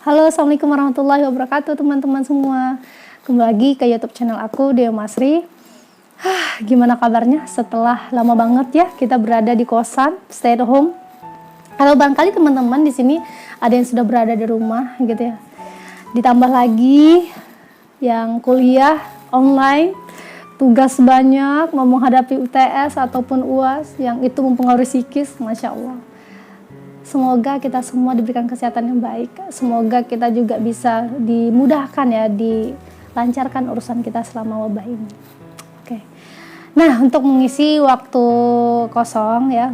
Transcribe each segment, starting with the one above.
Halo, assalamualaikum warahmatullahi wabarakatuh teman-teman semua. Kembali lagi ke YouTube channel aku, Deo Masri. Gimana kabarnya setelah lama banget ya kita berada di kosan, stay at home. Kalau barangkali teman-teman di sini ada yang sudah berada di rumah gitu ya. Ditambah lagi yang kuliah online, tugas banyak, mau menghadapi UTS ataupun UAS yang itu mempengaruhi psikis, Masya Allah. Semoga kita semua diberikan kesehatan yang baik. Semoga kita juga bisa dimudahkan ya, dilancarkan urusan kita selama wabah ini. Oke. Nah, untuk mengisi waktu kosong ya,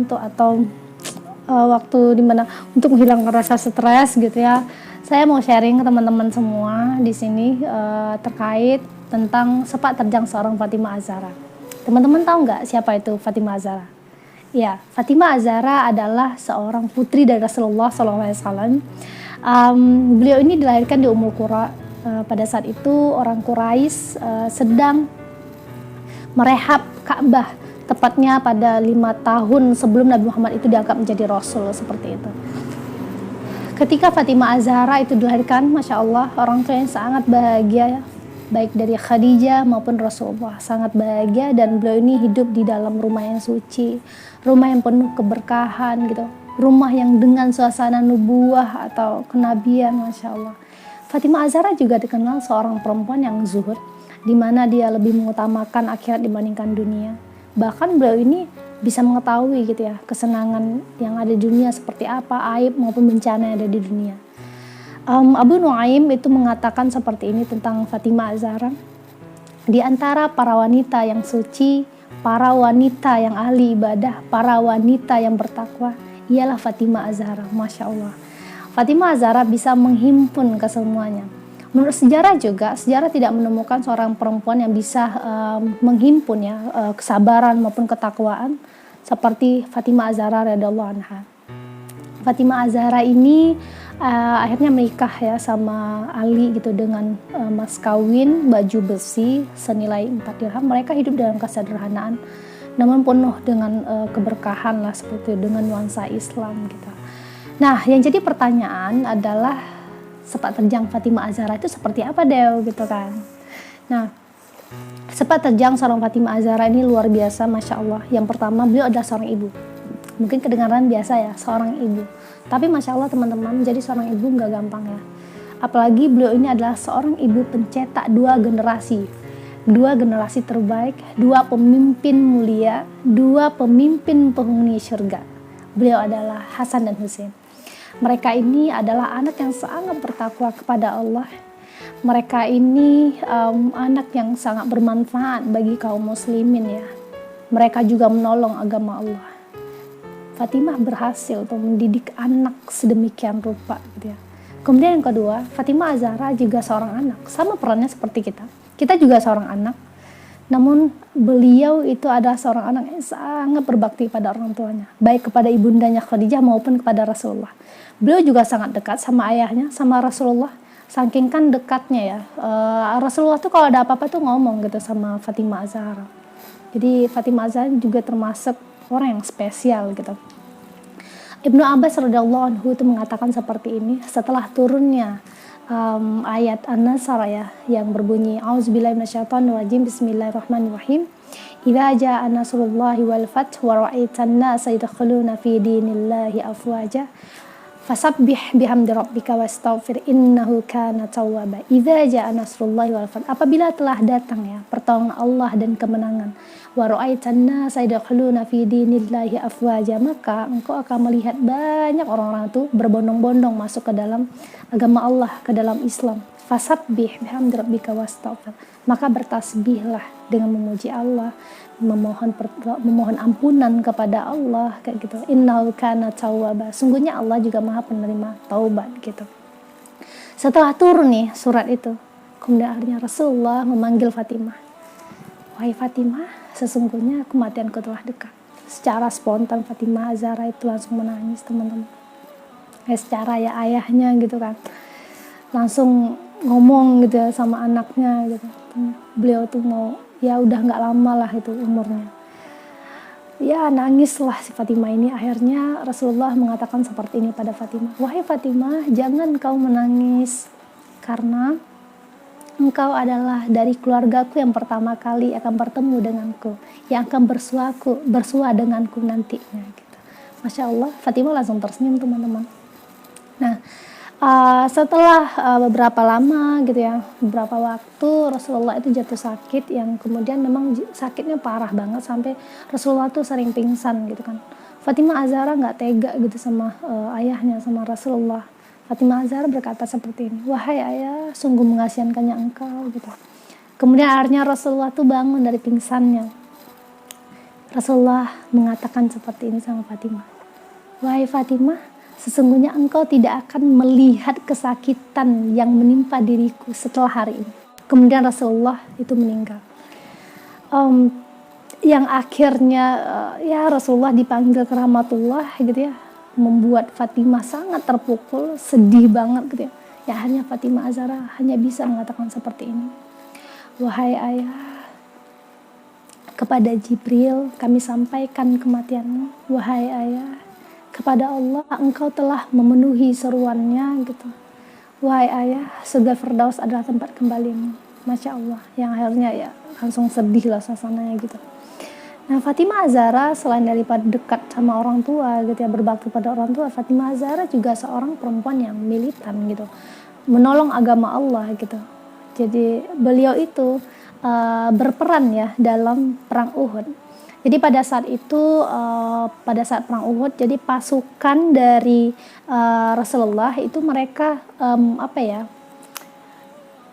waktu dimana untuk menghilangkan rasa stres gitu ya, saya mau sharing ke teman-teman semua di sini terkait tentang sepak terjang seorang Fatimah Az-Zahra. Teman-teman tahu nggak siapa itu Fatimah Az-Zahra? Ya, Fatimah Az-Zahra adalah seorang putri dari Rasulullah SAW. Beliau ini dilahirkan di Ummul Qura. Pada saat itu orang Quraisy sedang merehab Ka'bah, tepatnya pada 5 tahun sebelum Nabi Muhammad itu diangkat menjadi Rasul, seperti itu. Ketika Fatimah Az-Zahra itu dilahirkan, Masya Allah, orang tua yang sangat bahagia ya, baik dari Khadijah maupun Rasulullah, sangat bahagia, dan beliau ini hidup di dalam rumah yang suci, rumah yang penuh keberkahan gitu, rumah yang dengan suasana nubuah atau kenabian, Masya Allah. Fatimah Az-Zahra juga dikenal seorang perempuan yang zuhud, di mana dia lebih mengutamakan akhirat dibandingkan dunia. Bahkan beliau ini bisa mengetahui gitu ya, kesenangan yang ada di dunia seperti apa, aib maupun bencana yang ada di dunia. Abu Nuaim itu mengatakan seperti ini tentang Fatimah Az-Zahra. Di antara para wanita yang suci, para wanita yang ahli ibadah, para wanita yang bertakwa, ialah Fatimah Az-Zahra. Masya Allah. Fatimah Az-Zahra bisa menghimpun kesemuanya. Menurut sejarah juga, sejarah tidak menemukan seorang perempuan yang bisa menghimpun ya kesabaran maupun ketakwaan seperti Fatimah Az-Zahra radhiyallahu anha. Fatimah Az-Zahra ini akhirnya menikah ya sama Ali gitu dengan mas kawin baju besi senilai 4 dirham. Mereka hidup dalam kesederhanaan namun penuh dengan keberkahan lah, seperti itu, dengan nuansa Islam gitu. Nah, yang jadi pertanyaan adalah sepak terjang Fatimah Az-Zahra itu seperti apa, Dew, gitu kan. Nah, sepak terjang seorang Fatimah Az-Zahra ini luar biasa, Masya Allah. Yang pertama, beliau adalah seorang ibu. Mungkin kedengaran biasa ya, seorang ibu. Tapi Masya Allah teman-teman, menjadi seorang ibu nggak gampang ya. Apalagi beliau ini adalah seorang ibu pencetak 2 generasi. 2 generasi terbaik, 2 pemimpin mulia, 2 pemimpin penghuni surga. Beliau adalah Hasan dan Husain. Mereka ini adalah anak yang sangat bertakwa kepada Allah. Mereka ini anak yang sangat bermanfaat bagi kaum muslimin ya. Mereka juga menolong agama Allah. Fatimah berhasil untuk mendidik anak sedemikian rupa gitu ya. Kemudian yang kedua, Fatimah Az-Zahra juga seorang anak, sama perannya seperti kita. Kita juga seorang anak. Namun beliau itu adalah seorang anak yang sangat berbakti pada orang tuanya, baik kepada ibundanya Khadijah maupun kepada Rasulullah. Beliau juga sangat dekat sama ayahnya, sama Rasulullah. Saking kan dekatnya ya, Rasulullah tuh kalau ada apa-apa tuh ngomong gitu sama Fatimah Az-Zahra. Jadi Fatimah Az-Zahra juga termasuk orang yang spesial gitu. Ibnu Abbas radhiyallahu anhu itu mengatakan seperti ini setelah turunnya ayat An-Nasr ya, yang berbunyi auzubillahi minasyaitonirrajim, bismillahirrahmanirrahim, idza jaa nasrullahi wal fath wa ra'aitan nasa yadkhuluna fi dinillahi afwaja fasabbih bihamdi rabbika wastaghfir innahu kana tawwaba. Idza jaa nasrullahi wal fath, apabila telah datang ya pertolongan Allah dan kemenangan, wa ra'aitan nasa yadkhuluna fi dinillahi afwaja, maka engkau akan melihat banyak orang-orang itu berbondong-bondong masuk ke dalam agama Allah, ke dalam Islam. Fasabbih bihamdi rabbika wastaghfir, maka bertasbihlah dengan memuji Allah, memohon ampunan kepada Allah kayak gitu. Innahu kana tawwaba, sungguhnya Allah juga Maha penerima taubat gitu. Setelah turun nih surat itu, kemudian akhirnya Rasulullah memanggil Fatimah. Wahai Fatimah, sesungguhnya kematianku telah dekat. Secara spontan Fatimah Az-Zahra itu langsung menangis, teman-teman. Secara ya ayahnya gitu kan, langsung ngomong gitu ya sama anaknya gitu. Beliau tuh mau ya udah nggak lama lah itu umurnya. ya nangislah si Fatimah ini. Akhirnya Rasulullah mengatakan seperti ini pada Fatimah, wahai Fatimah, jangan kau menangis, karena engkau adalah dari keluargaku yang pertama kali akan bertemu denganku, yang akan bersua denganku nantinya gitu. Masya Allah, Fatimah langsung tersenyum teman-teman. Nah, setelah beberapa lama gitu ya, beberapa waktu Rasulullah itu jatuh sakit yang kemudian memang sakitnya parah banget sampai Rasulullah tuh sering pingsan gitu kan. Fatimah Az-Zahra nggak tega gitu sama ayahnya, sama Rasulullah. Fatimah Az-Zahra berkata seperti ini, wahai ayah, sungguh mengasihankannya engkau gitu. Kemudian akhirnya Rasulullah tuh bangun dari pingsannya. Rasulullah mengatakan seperti ini sama Fatimah, wahai Fatimah, sesungguhnya engkau tidak akan melihat kesakitan yang menimpa diriku setelah hari ini. Kemudian Rasulullah itu meninggal. Yang akhirnya ya Rasulullah dipanggil ke rahmatullah gitu ya, membuat Fatimah sangat terpukul, sedih banget gitu ya. Ya akhirnya Fatimah Az-Zahra hanya bisa mengatakan seperti ini, wahai ayah, kepada Jibril kami sampaikan kematianmu. Wahai ayah, kepada Allah engkau telah memenuhi seruannya gitu. Wahai ayah, surga Firdaus adalah tempat kembalimu. Masya Allah, yang akhirnya ya langsung sedih lah suasananya gitu. Nah, Fatimah Az-Zahra selain daripada dekat sama orang tua gitu ya, berbakti pada orang tua, Fatimah Az-Zahra juga seorang perempuan yang militan gitu, menolong agama Allah gitu. Jadi beliau itu berperan ya dalam perang Uhud. Jadi pada saat itu, pada saat perang Uhud, jadi pasukan dari Rasulullah itu mereka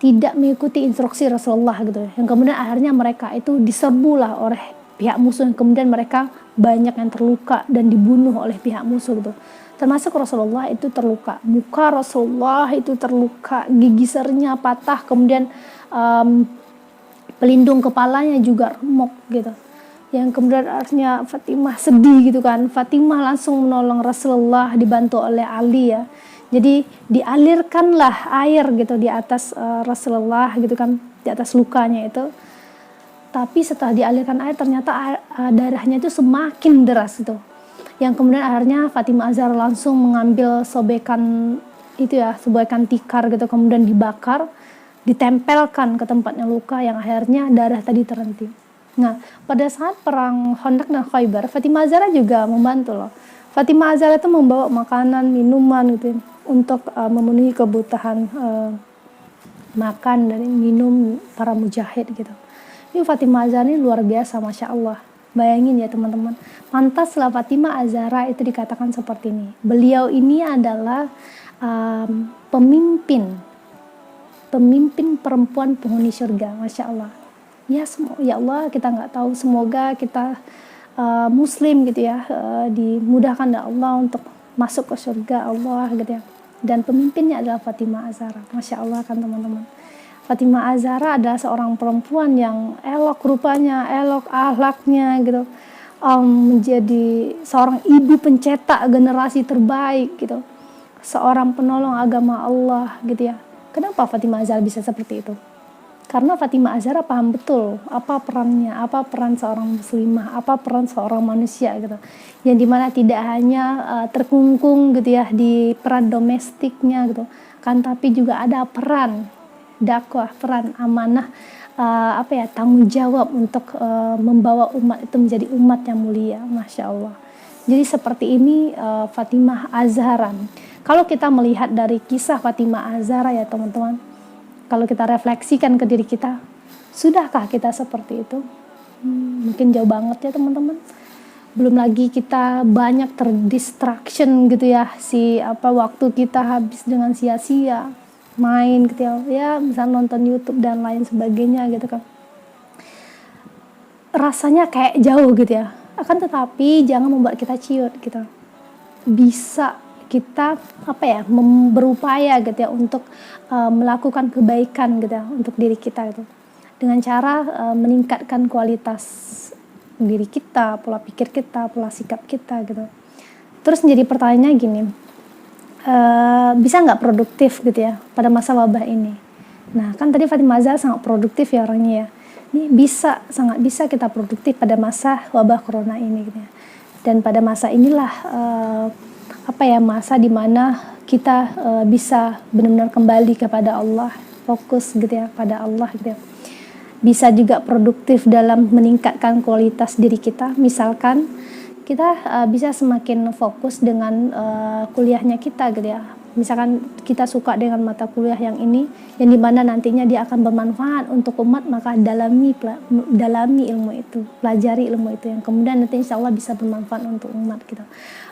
tidak mengikuti instruksi Rasulullah gitu. Yang kemudian akhirnya mereka itu diserbu lah oleh pihak musuh. Kemudian mereka banyak yang terluka dan dibunuh oleh pihak musuh gitu. Termasuk Rasulullah itu terluka. Muka Rasulullah itu terluka, gigi sernya patah, kemudian pelindung kepalanya juga remuk gitu. Yang kemudian artinya Fatimah sedih gitu kan. Fatimah langsung menolong Rasulullah dibantu oleh Ali ya. Jadi dialirkanlah air gitu di atas Rasulullah gitu kan, di atas lukanya itu. Tapi setelah dialirkan air ternyata darahnya itu semakin deras gitu. Yang kemudian akhirnya Fatimah Az-Zahra langsung mengambil sobekan itu ya, sobekan tikar gitu, kemudian dibakar, ditempelkan ke tempatnya luka yang akhirnya darah tadi terhenti. Nah, pada saat perang Khandaq dan Khaybar, Fatimah Az-Zahra juga membantu loh. Fatimah Az-Zahra itu membawa makanan, minuman gitu untuk memenuhi kebutuhan makan dan minum para mujahid gitu. Ini Fatimah Az-Zahra ini luar biasa, Masya Allah. Bayangin ya teman-teman, pantaslah Fatimah Az-Zahra itu dikatakan seperti ini. Beliau ini adalah pemimpin perempuan penghuni surga, Masya Allah. Ya Allah, kita nggak tahu, semoga kita Muslim gitu ya, dimudahkan oleh Allah untuk masuk ke surga Allah gitu ya. Dan pemimpinnya adalah Fatimah Az-Zahra, Masya Allah kan teman-teman. Fatimah Az-Zahra adalah seorang perempuan yang elok rupanya, elok akhlaknya gitu, menjadi seorang ibu pencetak generasi terbaik gitu, seorang penolong agama Allah gitu ya. Kenapa Fatimah Az-Zahra bisa seperti itu? Karena Fatimah Az-Zahra paham betul apa perannya, apa peran seorang muslimah, apa peran seorang manusia gitu, yang dimana tidak hanya terkungkung gitu ya di peran domestiknya gitu, kan, tapi juga ada peran dakwah, peran amanah, tanggung jawab untuk membawa umat itu menjadi umat yang mulia, Masya Allah. Jadi seperti ini Fatimah Az-Zahra. Kalau kita melihat dari kisah Fatimah Az-Zahra ya teman-teman, kalau kita refleksikan ke diri kita, sudahkah kita seperti itu? Mungkin jauh banget ya teman-teman. Belum lagi kita banyak terdistraction gitu ya, waktu kita habis dengan sia-sia, main gitu ya, misalnya nonton YouTube dan lain sebagainya gitu kan. Rasanya kayak jauh gitu ya. Akan tetapi jangan membuat kita ciut gitu. Bisa kita berupaya gitu ya untuk melakukan kebaikan gitu ya untuk diri kita gitu. Dengan cara meningkatkan kualitas diri kita, pola pikir kita, pola sikap kita gitu. Terus menjadi pertanyaannya gini, bisa nggak produktif gitu ya pada masa wabah ini? Nah kan tadi Fatimah Az-Zahra sangat produktif ya orangnya ya. ini sangat bisa kita produktif pada masa wabah corona ini gitu ya. Dan pada masa inilah masa dimana kita bisa benar-benar kembali kepada Allah, fokus gitu ya pada Allah gitu ya. Bisa juga produktif dalam meningkatkan kualitas diri kita. Misalkan kita bisa semakin fokus dengan kuliahnya kita gitu ya. Misalkan kita suka dengan mata kuliah yang ini, yang dimana nantinya dia akan bermanfaat untuk umat, maka dalami ilmu itu, pelajari ilmu itu yang kemudian nanti insya Allah bisa bermanfaat untuk umat kita.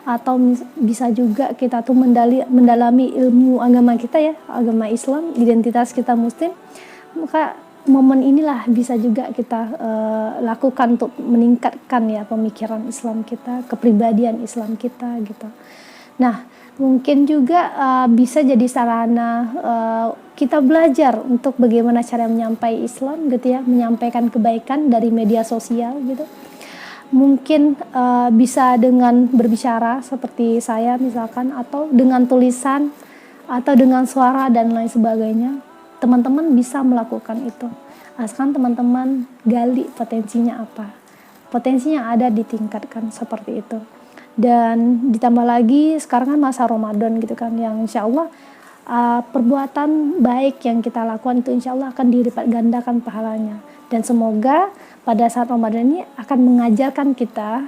Atau bisa juga kita tuh mendalami ilmu agama kita ya, agama Islam, identitas kita Muslim, maka momen inilah bisa juga kita lakukan untuk meningkatkan ya pemikiran Islam kita, kepribadian Islam kita gitu. Nah, mungkin juga bisa jadi sarana kita belajar untuk bagaimana cara menyampaikan Islam gitu ya, menyampaikan kebaikan dari media sosial gitu. Mungkin bisa dengan berbicara seperti saya misalkan, atau dengan tulisan, atau dengan suara dan lain sebagainya. Teman-teman bisa melakukan itu. Asalkan teman-teman gali potensinya apa. Potensinya ada ditingkatkan seperti itu. Dan ditambah lagi sekarang kan masa Ramadan gitu kan, yang insya Allah perbuatan baik yang kita lakukan itu insya Allah akan dilipat gandakan pahalanya. Dan semoga pada saat Ramadan ini akan mengajarkan kita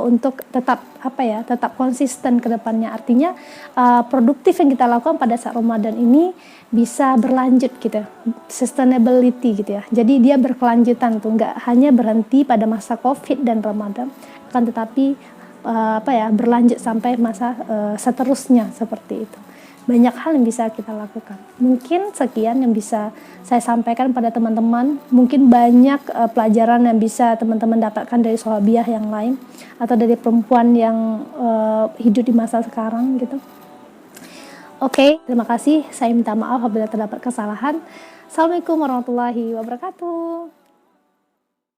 untuk tetap konsisten ke depannya. Artinya produktif yang kita lakukan pada saat Ramadan ini bisa berlanjut gitu, sustainability gitu ya. Jadi dia berkelanjutan tuh, nggak hanya berhenti pada masa Covid dan Ramadan, akan tetapi berlanjut sampai masa seterusnya seperti itu. Banyak hal yang bisa kita lakukan. Mungkin sekian yang bisa saya sampaikan pada teman-teman. Mungkin banyak pelajaran yang bisa teman-teman dapatkan dari sahabiah yang lain atau dari perempuan yang hidup di masa sekarang gitu. Oke, terima kasih. Saya minta maaf apabila terdapat kesalahan. Assalamualaikum warahmatullahi wabarakatuh.